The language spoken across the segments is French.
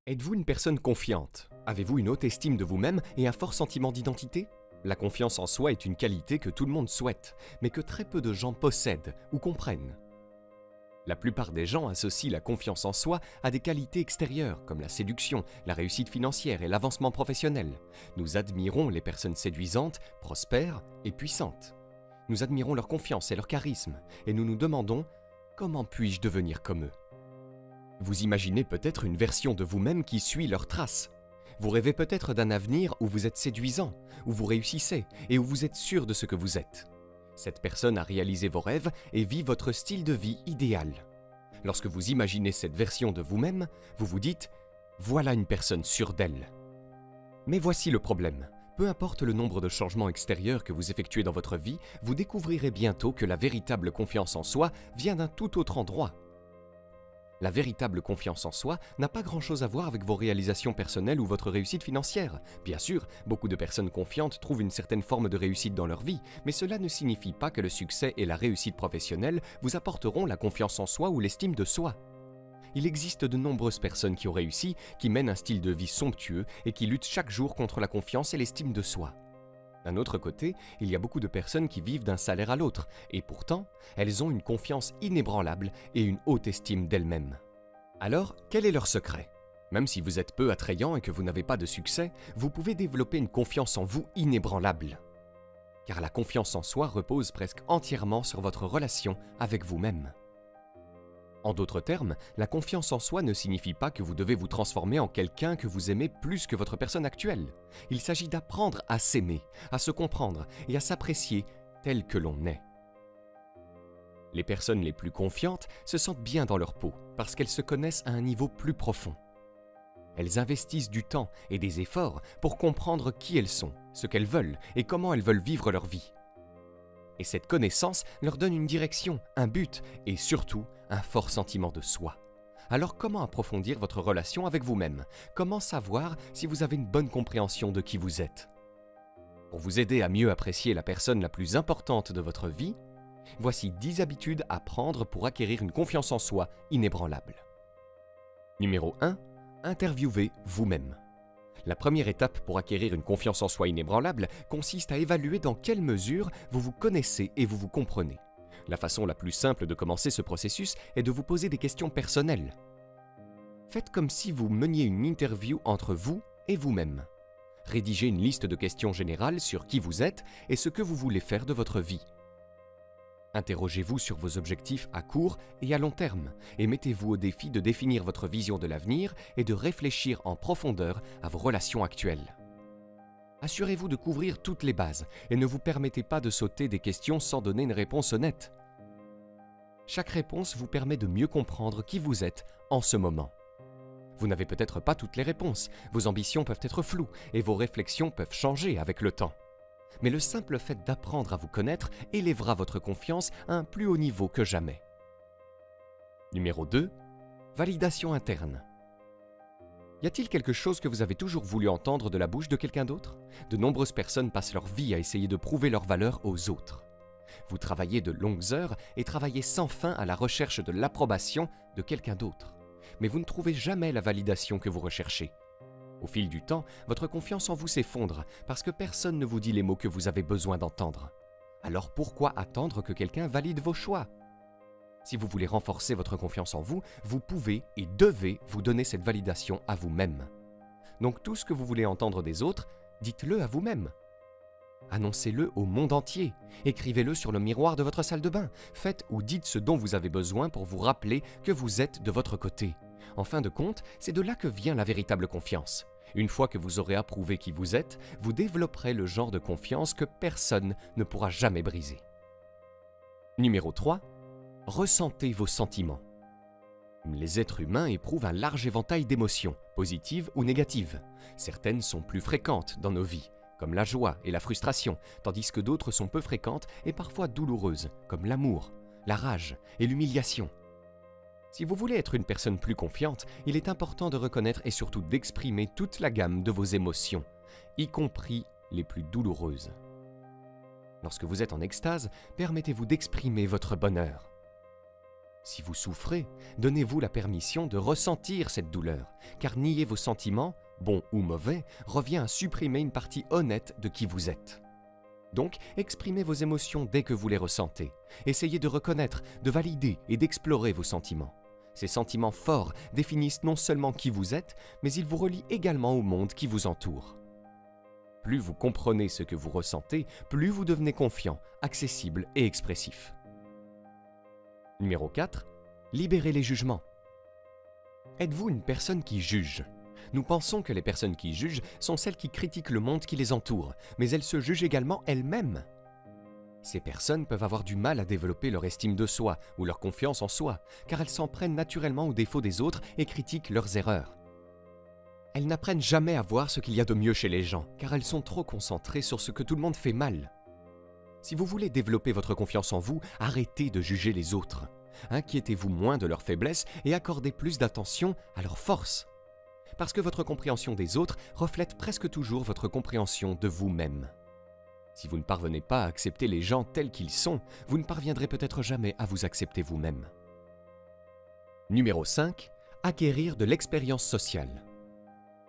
Êtes-vous une personne confiante? Avez-vous une haute estime de vous-même et un fort sentiment d'identité? La confiance en soi est une qualité que tout le monde souhaite, mais que très peu de gens possèdent ou comprennent. La plupart des gens associent la confiance en soi à des qualités extérieures comme la séduction, la réussite financière et l'avancement professionnel. Nous admirons les personnes séduisantes, prospères et puissantes. Nous admirons leur confiance et leur charisme, et nous nous demandons « Comment puis-je devenir comme eux ?» Vous imaginez peut-être une version de vous-même qui suit leurs traces. Vous rêvez peut-être d'un avenir où vous êtes séduisant, où vous réussissez et où vous êtes sûr de ce que vous êtes. Cette personne a réalisé vos rêves et vit votre style de vie idéal. Lorsque vous imaginez cette version de vous-même, vous vous dites « Voilà une personne sûre d'elle ». Mais voici le problème. Peu importe le nombre de changements extérieurs que vous effectuez dans votre vie, vous découvrirez bientôt que la véritable confiance en soi vient d'un tout autre endroit. La véritable confiance en soi n'a pas grand-chose à voir avec vos réalisations personnelles ou votre réussite financière. Bien sûr, beaucoup de personnes confiantes trouvent une certaine forme de réussite dans leur vie, mais cela ne signifie pas que le succès et la réussite professionnelle vous apporteront la confiance en soi ou l'estime de soi. Il existe de nombreuses personnes qui ont réussi, qui mènent un style de vie somptueux et qui luttent chaque jour contre la confiance et l'estime de soi. D'un autre côté, il y a beaucoup de personnes qui vivent d'un salaire à l'autre, et pourtant, elles ont une confiance inébranlable et une haute estime d'elles-mêmes. Alors, quel est leur secret? Même si vous êtes peu attrayant et que vous n'avez pas de succès, vous pouvez développer une confiance en vous inébranlable. Car la confiance en soi repose presque entièrement sur votre relation avec vous-même. En d'autres termes, la confiance en soi ne signifie pas que vous devez vous transformer en quelqu'un que vous aimez plus que votre personne actuelle. Il s'agit d'apprendre à s'aimer, à se comprendre et à s'apprécier tel que l'on est. Les personnes les plus confiantes se sentent bien dans leur peau parce qu'elles se connaissent à un niveau plus profond. Elles investissent du temps et des efforts pour comprendre qui elles sont, ce qu'elles veulent et comment elles veulent vivre leur vie. Et cette connaissance leur donne une direction, un but et surtout un fort sentiment de soi. Alors comment approfondir votre relation avec vous-même? Comment savoir si vous avez une bonne compréhension de qui vous êtes? Pour vous aider à mieux apprécier la personne la plus importante de votre vie, voici 10 habitudes à prendre pour acquérir une confiance en soi inébranlable. Numéro 1. Interviewez vous-même. La première étape pour acquérir une confiance en soi inébranlable consiste à évaluer dans quelle mesure vous vous connaissez et vous vous comprenez. La façon la plus simple de commencer ce processus est de vous poser des questions personnelles. Faites comme si vous meniez une interview entre vous et vous-même. Rédigez une liste de questions générales sur qui vous êtes et ce que vous voulez faire de votre vie. Interrogez-vous sur vos objectifs à court et à long terme et mettez-vous au défi de définir votre vision de l'avenir et de réfléchir en profondeur à vos relations actuelles. Assurez-vous de couvrir toutes les bases et ne vous permettez pas de sauter des questions sans donner une réponse honnête. Chaque réponse vous permet de mieux comprendre qui vous êtes en ce moment. Vous n'avez peut-être pas toutes les réponses, vos ambitions peuvent être floues et vos réflexions peuvent changer avec le temps. Mais le simple fait d'apprendre à vous connaître élèvera votre confiance à un plus haut niveau que jamais. Numéro 2. Validation interne. Y a-t-il quelque chose que vous avez toujours voulu entendre de la bouche de quelqu'un d'autre? De nombreuses personnes passent leur vie à essayer de prouver leur valeur aux autres. Vous travaillez de longues heures et travaillez sans fin à la recherche de l'approbation de quelqu'un d'autre. Mais vous ne trouvez jamais la validation que vous recherchez. Au fil du temps, votre confiance en vous s'effondre parce que personne ne vous dit les mots que vous avez besoin d'entendre. Alors pourquoi attendre que quelqu'un valide vos choix? Si vous voulez renforcer votre confiance en vous, vous pouvez et devez vous donner cette validation à vous-même. Donc tout ce que vous voulez entendre des autres, dites-le à vous-même. Annoncez-le au monde entier. Écrivez-le sur le miroir de votre salle de bain. Faites ou dites ce dont vous avez besoin pour vous rappeler que vous êtes de votre côté. En fin de compte, c'est de là que vient la véritable confiance. Une fois que vous aurez approuvé qui vous êtes, vous développerez le genre de confiance que personne ne pourra jamais briser. Numéro 3. Ressentez vos sentiments. Les êtres humains éprouvent un large éventail d'émotions, positives ou négatives. Certaines sont plus fréquentes dans nos vies, comme la joie et la frustration, tandis que d'autres sont peu fréquentes et parfois douloureuses, comme l'amour, la rage et l'humiliation. Si vous voulez être une personne plus confiante, il est important de reconnaître et surtout d'exprimer toute la gamme de vos émotions, y compris les plus douloureuses. Lorsque vous êtes en extase, permettez-vous d'exprimer votre bonheur. Si vous souffrez, donnez-vous la permission de ressentir cette douleur, car nier vos sentiments, bons ou mauvais, revient à supprimer une partie honnête de qui vous êtes. Donc, exprimez vos émotions dès que vous les ressentez. Essayez de reconnaître, de valider et d'explorer vos sentiments. Ces sentiments forts définissent non seulement qui vous êtes, mais ils vous relient également au monde qui vous entoure. Plus vous comprenez ce que vous ressentez, plus vous devenez confiant, accessible et expressif. Numéro 4. Libérez les jugements. Êtes-vous une personne qui juge ? Nous pensons que les personnes qui jugent sont celles qui critiquent le monde qui les entoure, mais elles se jugent également elles-mêmes. Ces personnes peuvent avoir du mal à développer leur estime de soi ou leur confiance en soi, car elles s'en prennent naturellement aux défauts des autres et critiquent leurs erreurs. Elles n'apprennent jamais à voir ce qu'il y a de mieux chez les gens, car elles sont trop concentrées sur ce que tout le monde fait mal. Si vous voulez développer votre confiance en vous, arrêtez de juger les autres. Inquiétez-vous moins de leurs faiblesses et accordez plus d'attention à leurs forces. Parce que votre compréhension des autres reflète presque toujours votre compréhension de vous-même. Si vous ne parvenez pas à accepter les gens tels qu'ils sont, vous ne parviendrez peut-être jamais à vous accepter vous-même. Numéro 5. Acquérir de l'expérience sociale.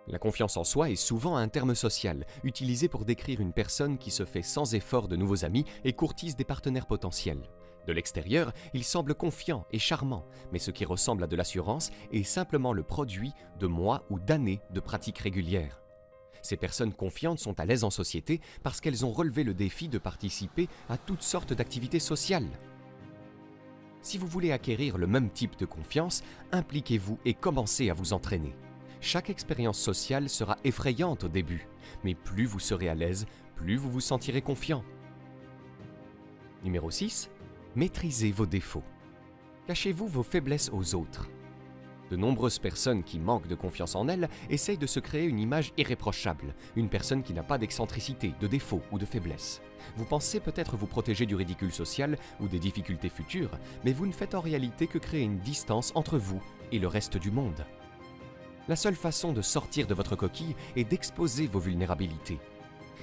La confiance en soi est souvent un terme social, utilisé pour décrire une personne qui se fait sans effort de nouveaux amis et courtise des partenaires potentiels. De l'extérieur, il semble confiant et charmant, mais ce qui ressemble à de l'assurance est simplement le produit de mois ou d'années de pratiques régulières. Ces personnes confiantes sont à l'aise en société parce qu'elles ont relevé le défi de participer à toutes sortes d'activités sociales. Si vous voulez acquérir le même type de confiance, impliquez-vous et commencez à vous entraîner. Chaque expérience sociale sera effrayante au début, mais plus vous serez à l'aise, plus vous vous sentirez confiant. Numéro 6. Maîtrisez vos défauts. Cachez-vous vos faiblesses aux autres. De nombreuses personnes qui manquent de confiance en elles essayent de se créer une image irréprochable, une personne qui n'a pas d'excentricité, de défaut ou de faiblesse. Vous pensez peut-être vous protéger du ridicule social ou des difficultés futures, mais vous ne faites en réalité que créer une distance entre vous et le reste du monde. La seule façon de sortir de votre coquille est d'exposer vos vulnérabilités.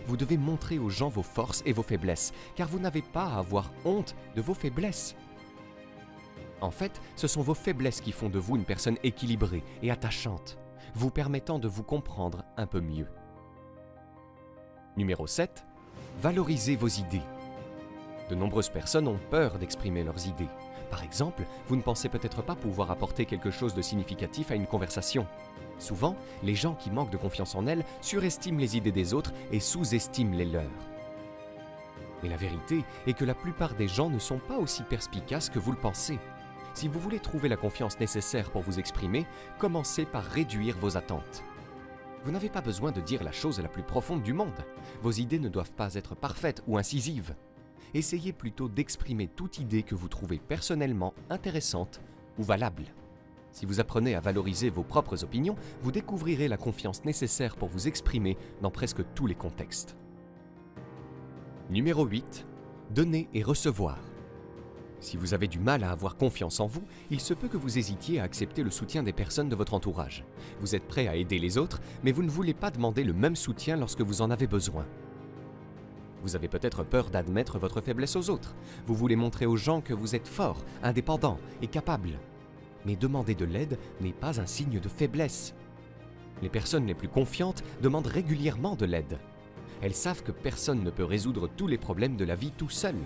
Vous devez montrer aux gens vos forces et vos faiblesses, car vous n'avez pas à avoir honte de vos faiblesses. En fait, ce sont vos faiblesses qui font de vous une personne équilibrée et attachante, vous permettant de vous comprendre un peu mieux. Numéro 7. Valorisez vos idées. De nombreuses personnes ont peur d'exprimer leurs idées. Par exemple, vous ne pensez peut-être pas pouvoir apporter quelque chose de significatif à une conversation. Souvent, les gens qui manquent de confiance en elles surestiment les idées des autres et sous-estiment les leurs. Mais la vérité est que la plupart des gens ne sont pas aussi perspicaces que vous le pensez. Si vous voulez trouver la confiance nécessaire pour vous exprimer, commencez par réduire vos attentes. Vous n'avez pas besoin de dire la chose la plus profonde du monde. Vos idées ne doivent pas être parfaites ou incisives. Essayez plutôt d'exprimer toute idée que vous trouvez personnellement intéressante ou valable. Si vous apprenez à valoriser vos propres opinions, vous découvrirez la confiance nécessaire pour vous exprimer dans presque tous les contextes. Numéro 8. Donner et recevoir. Si vous avez du mal à avoir confiance en vous, il se peut que vous hésitiez à accepter le soutien des personnes de votre entourage. Vous êtes prêt à aider les autres, mais vous ne voulez pas demander le même soutien lorsque vous en avez besoin. Vous avez peut-être peur d'admettre votre faiblesse aux autres. Vous voulez montrer aux gens que vous êtes fort, indépendant et capable. Mais demander de l'aide n'est pas un signe de faiblesse. Les personnes les plus confiantes demandent régulièrement de l'aide. Elles savent que personne ne peut résoudre tous les problèmes de la vie tout seul.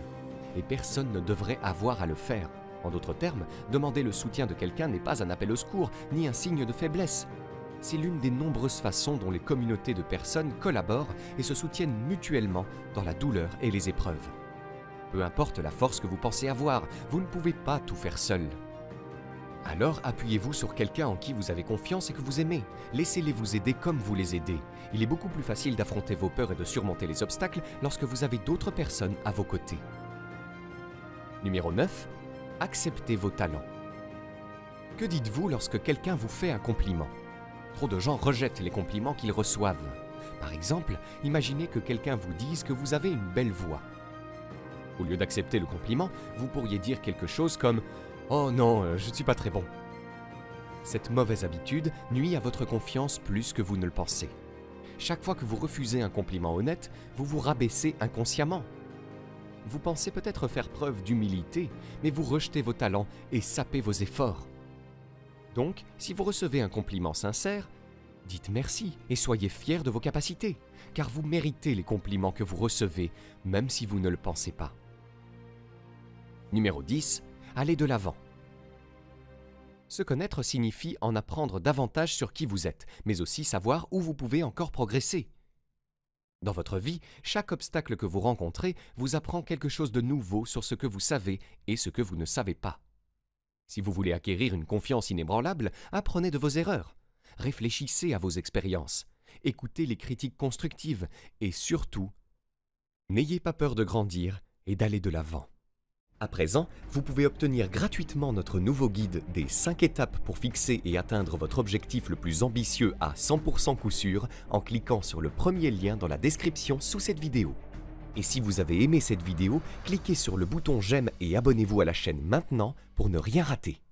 Et personne ne devrait avoir à le faire. En d'autres termes, demander le soutien de quelqu'un n'est pas un appel au secours, ni un signe de faiblesse. C'est l'une des nombreuses façons dont les communautés de personnes collaborent et se soutiennent mutuellement dans la douleur et les épreuves. Peu importe la force que vous pensez avoir, vous ne pouvez pas tout faire seul. Alors appuyez-vous sur quelqu'un en qui vous avez confiance et que vous aimez. Laissez-les vous aider comme vous les aidez. Il est beaucoup plus facile d'affronter vos peurs et de surmonter les obstacles lorsque vous avez d'autres personnes à vos côtés. Numéro 9. Acceptez vos talents. Que dites-vous lorsque quelqu'un vous fait un compliment ? Trop de gens rejettent les compliments qu'ils reçoivent. Par exemple, imaginez que quelqu'un vous dise que vous avez une belle voix. Au lieu d'accepter le compliment, vous pourriez dire quelque chose comme « Oh non, je ne suis pas très bon ». Cette mauvaise habitude nuit à votre confiance plus que vous ne le pensez. Chaque fois que vous refusez un compliment honnête, vous vous rabaissez inconsciemment. vous pensez peut-être faire preuve d'humilité, mais vous rejetez vos talents et sapez vos efforts. Donc, si vous recevez un compliment sincère, dites merci et soyez fiers de vos capacités, car vous méritez les compliments que vous recevez, même si vous ne le pensez pas. Numéro 10. Allez de l'avant. Se connaître signifie en apprendre davantage sur qui vous êtes, mais aussi savoir où vous pouvez encore progresser. Dans votre vie, chaque obstacle que vous rencontrez vous apprend quelque chose de nouveau sur ce que vous savez et ce que vous ne savez pas. Si vous voulez acquérir une confiance inébranlable, apprenez de vos erreurs. Réfléchissez à vos expériences. Écoutez les critiques constructives et surtout, n'ayez pas peur de grandir et d'aller de l'avant. À présent, vous pouvez obtenir gratuitement notre nouveau guide des 5 étapes pour fixer et atteindre votre objectif le plus ambitieux à 100% coup sûr en cliquant sur le premier lien dans la description sous cette vidéo. Et si vous avez aimé cette vidéo, cliquez sur le bouton j'aime et abonnez-vous à la chaîne maintenant pour ne rien rater.